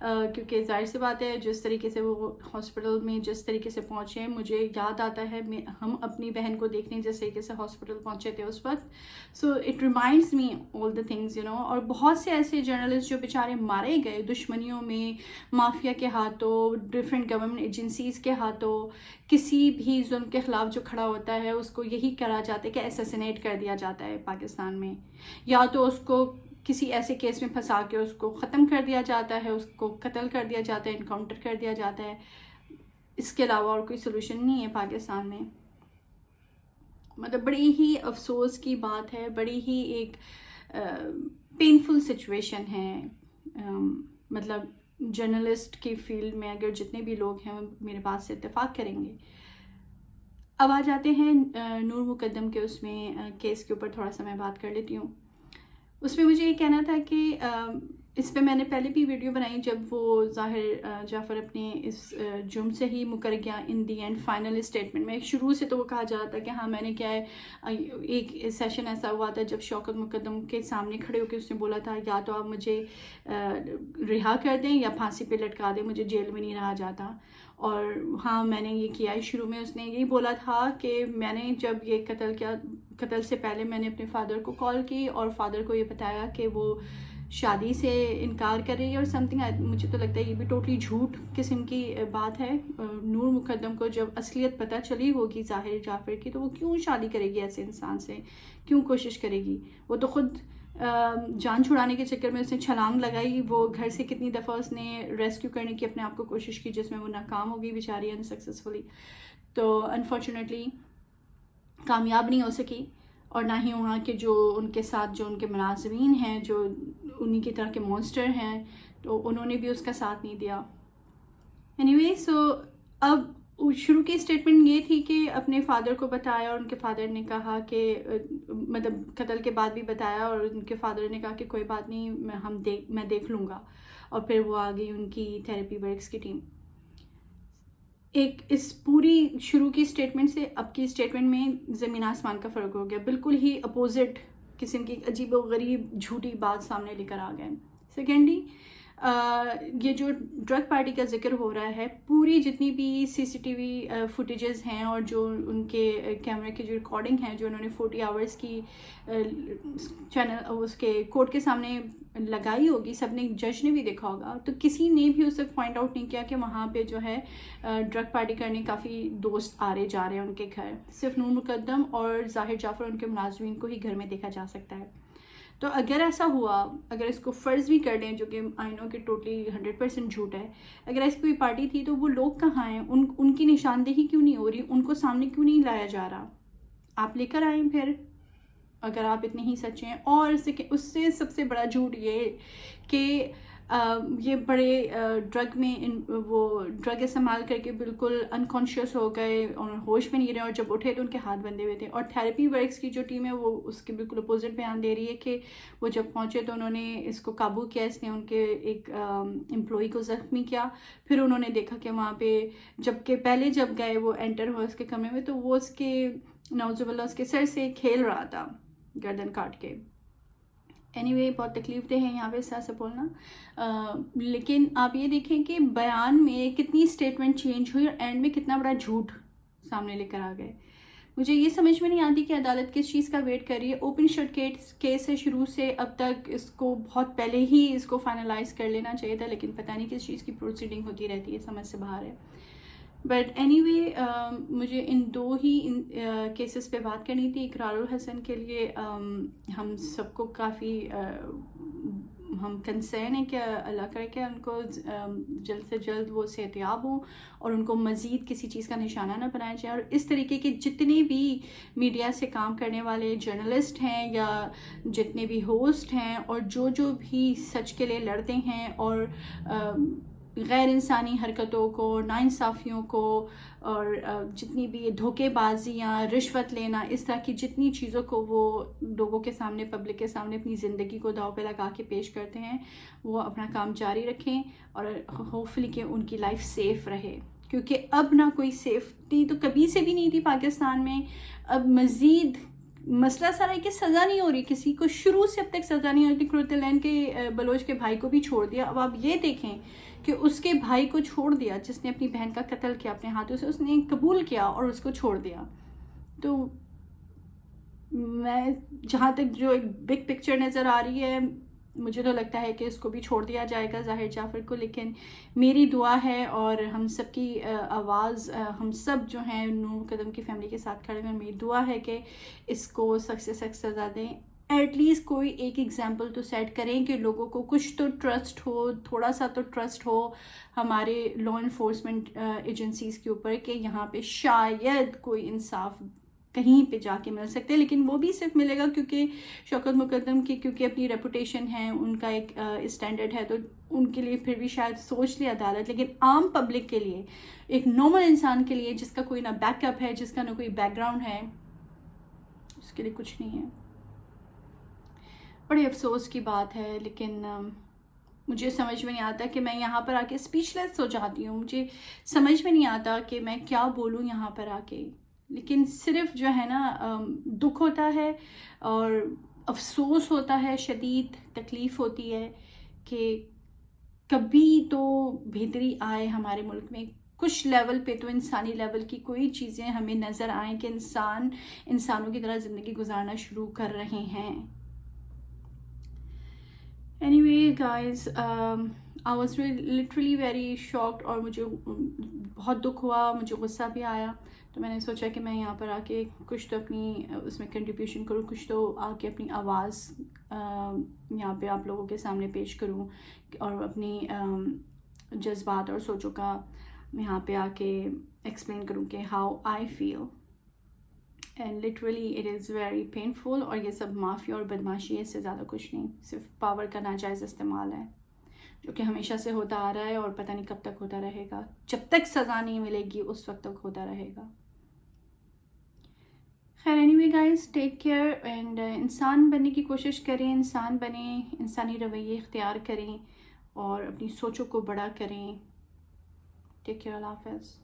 کیونکہ ظاہر سی بات ہے جس طریقے سے وہ ہاسپٹل میں جس طریقے سے پہنچے، مجھے یاد آتا ہے ہم اپنی بہن کو دیکھنے جس طریقے سے ہاسپٹل پہنچے تھے اس وقت. So it reminds me all the things اور بہت سے ایسے جرنلسٹ جو بیچارے مارے گئے دشمنیوں میں، مافیا کے ہاتھوں، ڈفرینٹ گورنمنٹ ایجنسیز کے ہاتھوں. کسی بھی ظلم کے خلاف جو کھڑا ہوتا ہے اس کو یہی کرا جاتا ہے کہ اسیسینیٹ کر دیا جاتا ہے پاکستان میں، یا تو اس کو کسی ایسے کیس میں پھنسا کے اس کو ختم کر دیا جاتا ہے، اس کو قتل کر دیا جاتا ہے، انکاؤنٹر کر دیا جاتا ہے. اس کے علاوہ اور کوئی سلوشن نہیں ہے پاکستان میں. مطلب بڑی ہی افسوس کی بات ہے، بڑی ہی ایک پینفل سچویشن ہے. مطلب جرنلسٹ کی فیلڈ میں اگر جتنے بھی لوگ ہیں میرے بات سے اتفاق کریں گے. اب آ جاتے ہیں نور مقدم کے اس میں کیس کے اوپر تھوڑا سا میں بات کر لیتی ہوں. اس میں مجھے یہ کہنا تھا کہ اس پہ میں نے پہلے بھی ویڈیو بنائی جب وہ ظاہر جعفر اپنے اس جرم سے ہی مکر گیا ان دی اینڈ فائنل اسٹیٹمنٹ میں. شروع سے تو وہ کہا جا رہا تھا کہ ہاں میں نے کیا ہے، ایک سیشن ایسا ہوا تھا جب شوکت مقدم کے سامنے کھڑے ہو کے اس نے بولا تھا یا تو آپ مجھے رہا کر دیں یا پھانسی پہ لٹکا دیں، مجھے جیل میں نہیں رہا جاتا. اور ہاں میں نے یہ کیا ہے. شروع میں اس نے یہی بولا تھا کہ میں نے جب یہ قتل کیا، قتل سے پہلے میں نے اپنے فادر کو کال کی اور فادر کو یہ بتایا کہ وہ شادی سے انکار کر رہی ہے اور سم تھنگ. مجھے تو لگتا ہے یہ بھی ٹوٹلی جھوٹ قسم کی بات ہے. نور مقدم کو جب اصلیت پتہ چلی ہوگی ظاہر جعفر کی تو وہ کیوں شادی کرے گی ایسے انسان سے، کیوں کوشش کرے گی؟ وہ تو خود جان چھڑانے کے چکر میں اس نے چھلانگ لگائی. وہ گھر سے کتنی دفعہ اس نے ریسکیو کرنے کی اپنے آپ کو کوشش کی جس میں وہ ناکام ہو گئی بیچاری انسکسیسفلی. تو انفارچونیٹلی کامیاب نہیں ہو سکی، اور نہ ہی وہاں کے جو ان کے ساتھ جو ان کے ملازمین ہیں جو انہی کی طرح کے مونسٹر ہیں تو انہوں نے بھی اس کا ساتھ نہیں دیا. اینی وے سو اب شروع کی اسٹیٹمنٹ یہ تھی کہ اپنے فادر کو بتایا اور ان کے فادر نے کہا کہ مطلب قتل کے بعد بھی بتایا اور ان کے فادر نے کہا کہ کوئی بات نہیں میں دیکھ لوں گا. اور پھر وہ آ گئی ان کی تھیراپی ورکس کی ٹیم. ایک اس پوری شروع کی اسٹیٹمنٹ سے اب کی اسٹیٹمنٹ میں زمین آسمان کا فرق ہو گیا. بالکل ہی اپوزٹ قسم کی عجیب و غریب جھوٹی بات سامنے لے کر آ گئے. سیکنڈلی یہ جو ڈرگ پارٹی کا ذکر ہو رہا ہے، پوری جتنی بھی سی سی ٹی وی فوٹیجز ہیں اور جو ان کے کیمرے کی جو ریکارڈنگ ہے جو انہوں نے 40 آورس کی چینل اس کے کورٹ کے سامنے لگائی ہوگی، سب نے جج نے بھی دیکھا ہوگا، تو کسی نے بھی اس وقت پوائنٹ آؤٹ نہیں کیا کہ وہاں پہ جو ہے ڈرگ پارٹی کرنے کافی دوست آ رہے جا رہے ہیں ان کے گھر. صرف نور مقدم اور ظاہر جعفر ان کے ملازمین کو ہی گھر میں دیکھا جا سکتا ہے. تو اگر ایسا ہوا، اگر اس کو فرض بھی کر لیں جو کہ آئی نو کہ ٹوٹلی 100% جھوٹ ہے، اگر ایسی کوئی پارٹی تھی تو وہ لوگ کہاں ہیں؟ ان کی نشاندہی کیوں نہیں ہو رہی؟ ان کو سامنے کیوں نہیں لایا جا رہا؟ آپ لے کر آئیں پھر اگر آپ اتنے ہی سچے ہیں. اور اس سے سب سے بڑا جھوٹ یہ کہ یہ بڑے ڈرگ میں وہ ڈرگ استعمال کر کے بالکل انکانشیس ہو گئے اور ہوش میں نہیں رہے، اور جب اٹھے تو ان کے ہاتھ بندھے ہوئے تھے. اور تھیراپی ورکس کی جو ٹیم ہے وہ اس کے بالکل اپوزٹ بیان دے رہی ہے کہ وہ جب پہنچے تو انہوں نے اس کو قابو کیا، اس نے ان کے ایک امپلائی کو زخمی کیا. پھر انہوں نے دیکھا کہ وہاں پہ پہلے جب گئے وہ انٹر ہوا اس کے کمرے میں تو وہ اس کے نعوذ باللہ اس کے سر سے کھیل رہا تھا گردن کاٹ کے. اینی وے بہت تکلیف دہ ہے یہاں پہ اس طرح سے بولنا. لیکن آپ یہ دیکھیں کہ بیان میں کتنی اسٹیٹمنٹ چینج ہوئی اور اینڈ میں کتنا بڑا جھوٹ سامنے لے کر آ گئے. مجھے یہ سمجھ میں نہیں آتی کہ عدالت کس چیز کا ویٹ کر رہی ہے. اوپن شٹ کیس ہے شروع سے اب تک، اس کو بہت پہلے ہی اس کو فائنلائز کر لینا چاہیے تھا، لیکن پتہ نہیں کس چیز کی پروسیڈنگ ہوتی رہتی ہے، سمجھ سے باہر ہے. بٹ اینی وے مجھے ان دو ہی کیسز پہ بات کرنی تھی. اقرار الحسن کے لیے ہم سب کو کافی ہم کنسرن ہیں کہ اللہ کرے کہ ان کو جلد سے جلد وہ صحتیاب ہوں اور ان کو مزید کسی چیز کا نشانہ نہ بنایا جائے. اور اس طریقے کے جتنے بھی میڈیا سے کام کرنے والے جرنلسٹ ہیں یا جتنے بھی ہوسٹ ہیں اور جو بھی سچ کے لیے لڑتے ہیں اور غیر انسانی حرکتوں کو، ناانصافیوں کو، اور جتنی بھی دھوکے بازیاں، رشوت لینا، اس طرح کی جتنی چیزوں کو وہ لوگوں کے سامنے، پبلک کے سامنے اپنی زندگی کو داؤ پہ لگا کے پیش کرتے ہیں، وہ اپنا کام جاری رکھیں اور ہوپفلی کہ ان کی لائف سیف رہے. کیونکہ اب نہ کوئی سیفٹی تو کبھی سے بھی نہیں تھی پاکستان میں، اب مزید مسئلہ سارا ہے کہ سزا نہیں ہو رہی کسی کو، شروع سے اب تک سزا نہیں ہوتی. کرتلین کے بلوچ کے بھائی کو بھی چھوڑ دیا. اب آپ یہ دیکھیں کہ اس کے بھائی کو چھوڑ دیا جس نے اپنی بہن کا قتل کیا اپنے ہاتھوں سے، اس نے قبول کیا اور اس کو چھوڑ دیا. تو میں جہاں تک جو ایک بگ پکچر نظر آ رہی ہے، مجھے تو لگتا ہے کہ اس کو بھی چھوڑ دیا جائے گا ظاہر جعفر کو. لیکن میری دعا ہے اور ہم سب کی آواز، ہم سب جو ہیں نور مقدم کی فیملی کے ساتھ کھڑے ہیں، میری دعا ہے کہ اس کو سخت سے سخت سزا دیں. ایٹ لیسٹ کوئی ایک ایگزامپل تو سیٹ کریں کہ لوگوں کو کچھ تو ٹرسٹ ہو، تھوڑا سا تو ٹرسٹ ہو ہمارے لا انفورسمنٹ ایجنسیز کے اوپر کہ یہاں پہ شاید کوئی انصاف کہیں پہ جا کے مل سکتے. لیکن وہ بھی صرف ملے گا کیونکہ شوکت مقدم کی کیونکہ اپنی ریپوٹیشن ہے، ان کا ایک اسٹینڈرڈ ہے، تو ان کے لیے پھر بھی شاید سوچ لی عدالت. لیکن عام پبلک کے لیے، ایک نارمل انسان کے لیے جس کا کوئی نہ بیک اپ ہے، جس کا نہ کوئی بیک گراؤنڈ ہے، اس کے لیے کچھ نہیں ہے. بڑے افسوس کی بات ہے. لیکن مجھے سمجھ میں نہیں آتا کہ میں یہاں پر آ کے اسپیچ لیس ہو جاتی ہوں. مجھے سمجھ میں نہیں آتا کہ میں کیا بولوں یہاں پر آ کے. لیکن صرف جو ہے نا دکھ ہوتا ہے اور افسوس ہوتا ہے، شدید تکلیف ہوتی ہے کہ کبھی تو بہتری آئے ہمارے ملک میں. کچھ لیول پہ تو انسانی لیول کی کوئی چیزیں ہمیں نظر آئیں کہ انسانوں کی طرح زندگی گزارنا شروع کر رہے ہیں. Anyway guys, I was literally very shocked اور مجھے بہت دکھ ہوا، مجھے غصہ بھی آیا. تو میں نے سوچا کہ میں یہاں پر آ کے کچھ تو اپنی اس میں کنٹریبیوشن کروں، کچھ تو آ کے اپنی آواز یہاں پہ آپ لوگوں کے سامنے پیش کروں اور اپنی جذبات اور سوچوں کا یہاں پہ آ کے ایکسپلین کروں کہ how I feel. And literally it is very painful. اور یہ سب مافیا اور بدماشی ہے، اس سے زیادہ کچھ نہیں. صرف پاور کا ناجائز استعمال ہے جو کہ ہمیشہ سے ہوتا آ رہا ہے اور پتہ نہیں کب تک ہوتا رہے گا. جب تک سزا نہیں ملے گی اس وقت تک ہوتا رہے گا. خیر anyway guys, take care and انسان بننے کی کوشش کریں، انسان بنیں، انسانی رویے اختیار کریں اور اپنی سوچوں کو بڑا کریں. Take care. اللہ حافظ.